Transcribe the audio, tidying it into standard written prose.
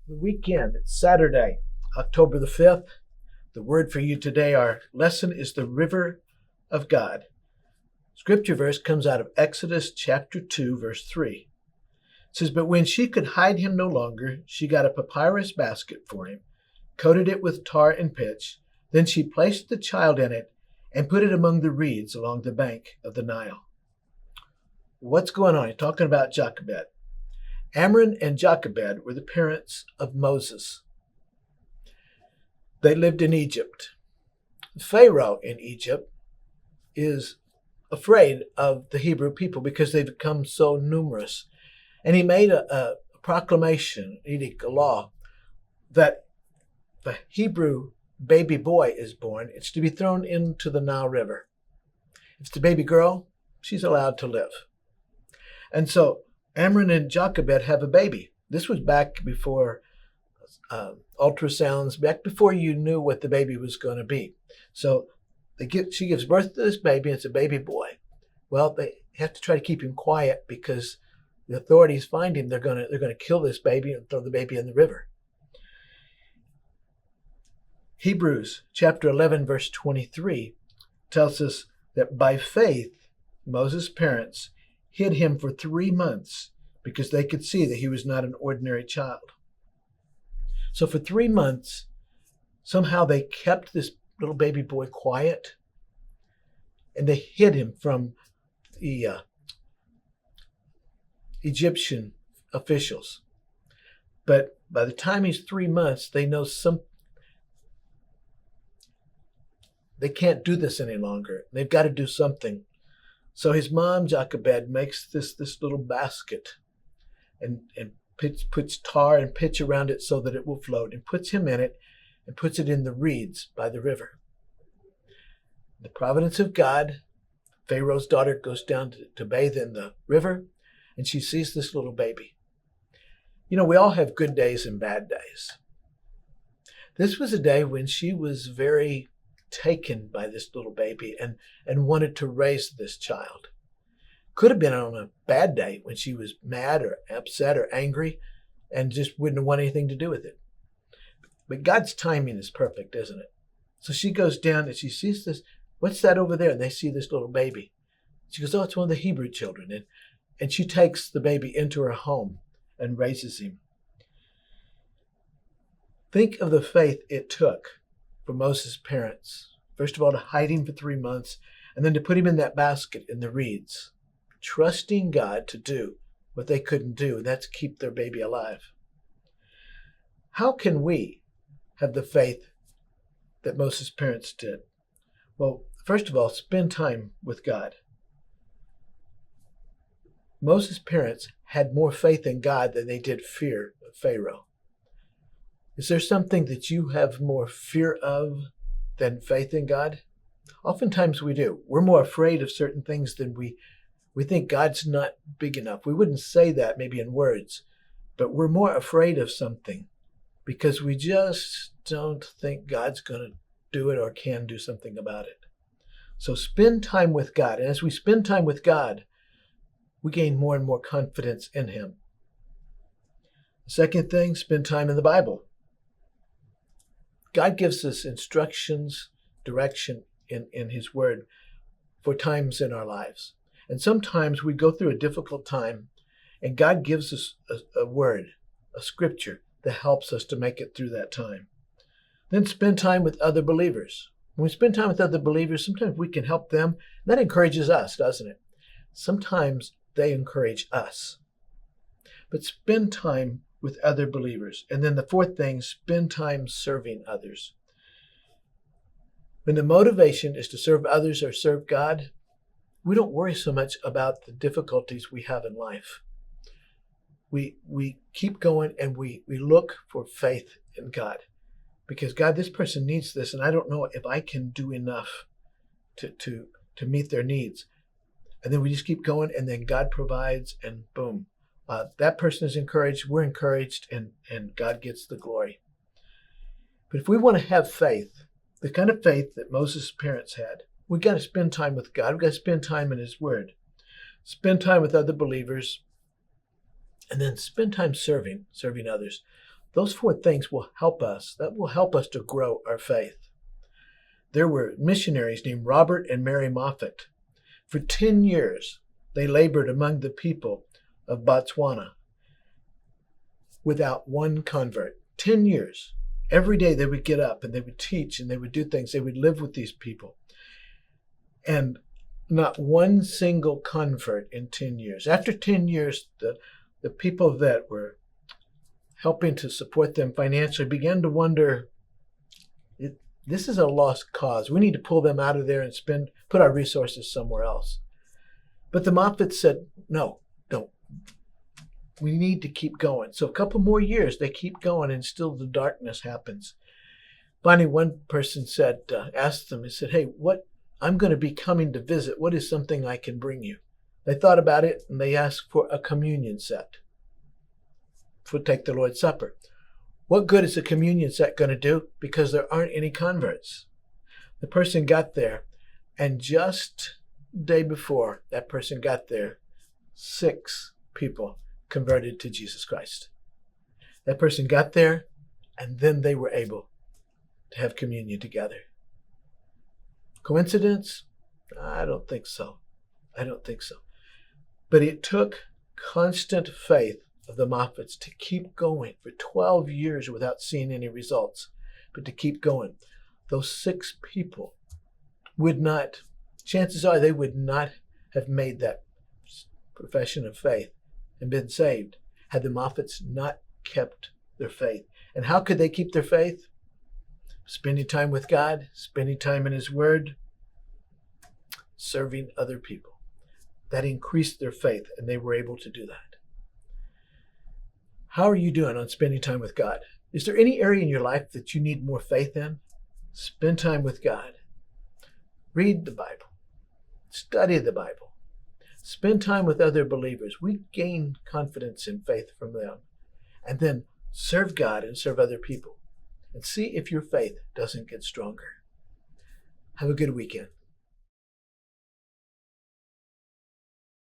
The weekend, it's Saturday, October the 5th. The word for you today, our lesson is the river of God. Scripture verse comes out of Exodus chapter 2, verse 3. It says, "But when she could hide him no longer, she got a papyrus basket for him, coated it with tar and pitch. Then she placed the child in it and put it among the reeds along the bank of the Nile." What's going on? You're talking about Jochebed. Amram and Jochebed were the parents of Moses. They lived in Egypt. Pharaoh in Egypt is afraid of the Hebrew people because they've become so numerous. And he made a proclamation, edict, a law, that if a Hebrew baby boy is born, it's to be thrown into the Nile River. If it's a baby girl, she's allowed to live. And so Amram and Jochebed have a baby. This was back before ultrasounds, back before you knew what the baby was going to be. So she gives birth to this baby, and it's a baby boy. Well, they have to try to keep him quiet because the authorities find him. They're going to kill this baby and throw the baby in the river. Hebrews chapter 11, verse 23 tells us that by faith, Moses' parents hid him for 3 months because they could see that he was not an ordinary child. So for 3 months, somehow they kept this little baby boy quiet, and they hid him from the Egyptian officials. But by the time he's 3 months, they know they can't do this any longer. They've got to do something. So his mom, Jochebed, makes this little basket and puts tar and pitch around it so that it will float, and puts him in it and puts it in the reeds by the river. The providence of God, Pharaoh's daughter goes down to bathe in the river, and she sees this little baby. You know, we all have good days and bad days. This was a day when she was very taken by this little baby and wanted to raise this child. Could have been on a bad day when she was mad or upset or angry and just wouldn't want anything to do with it. But God's timing is perfect, isn't it? So she goes down and she sees this. What's that over there? And they see this little baby. She goes, oh, it's one of the Hebrew children. And she takes the baby into her home and raises him. Think of the faith it took for Moses' parents. First of all, to hide him for 3 months, and then to put him in that basket in the reeds, trusting God to do what they couldn't do, and that's keep their baby alive. How can we have the faith that Moses' parents did? Well, first of all, spend time with God. Moses' parents had more faith in God than they did fear of Pharaoh. Is there something that you have more fear of than faith in God? Oftentimes we do. We're more afraid of certain things than we think God's not big enough. We wouldn't say that maybe in words, but we're more afraid of something because we just don't think God's going to do it or can do something about it. So spend time with God. And as we spend time with God, we gain more and more confidence in Him. The second thing, spend time in the Bible. God gives us instructions, direction in His Word for times in our lives. And sometimes we go through a difficult time, and God gives us a word, a scripture that helps us to make it through that time. Then spend time with other believers. When we spend time with other believers, sometimes we can help them. That encourages us, doesn't it? Sometimes they encourage us. But spend time with other believers. And then the fourth thing, spend time serving others. When the motivation is to serve others or serve God, we don't worry so much about the difficulties we have in life. We keep going and we look for faith in God. Because God, this person needs this, and I don't know if I can do enough to meet their needs. And then we just keep going, and then God provides, and boom. That person is encouraged, we're encouraged, and God gets the glory. But if we want to have faith, the kind of faith that Moses' parents had, we've got to spend time with God. We've got to spend time in His Word. Spend time with other believers, and then spend time serving others. Those 4 things will help us. That will help us to grow our faith. There were missionaries named Robert and Mary Moffat. For 10 years, they labored among the people of Botswana without one convert. 10 years. Every day they would get up and they would teach and they would do things. They would live with these people. And not one single convert in 10 years. After 10 years, the people that were helping to support them financially began to wonder, this is a lost cause. We need to pull them out of there and put our resources somewhere else. But the Moffats said, no, don't. We need to keep going. So a couple more years, they keep going, and still the darkness happens. Finally, one person asked them, he said, hey, I'm going to be coming to visit. What is something I can bring you? They thought about it, and they asked for a communion set to take the Lord's Supper. What good is a communion set going to do? Because there aren't any converts. The person got there, and just the day before that person got there, 6 people converted to Jesus Christ. That person got there, and then they were able to have communion together. Coincidence? I don't think so. But it took constant faith of the Moffats to keep going for 12 years without seeing any results, but to keep going. Those 6 people chances are they would not have made that profession of faith and been saved had the Moffats not kept their faith. And how could they keep their faith? Spending time with God, spending time in His Word, serving other people. That increased their faith, and they were able to do that. How are you doing on spending time with God? Is there any area in your life that you need more faith in? Spend time with God. Read the Bible. Study the Bible. Spend time with other believers. We gain confidence and faith from them. And then serve God and serve other people. And see if your faith doesn't get stronger. Have a good weekend.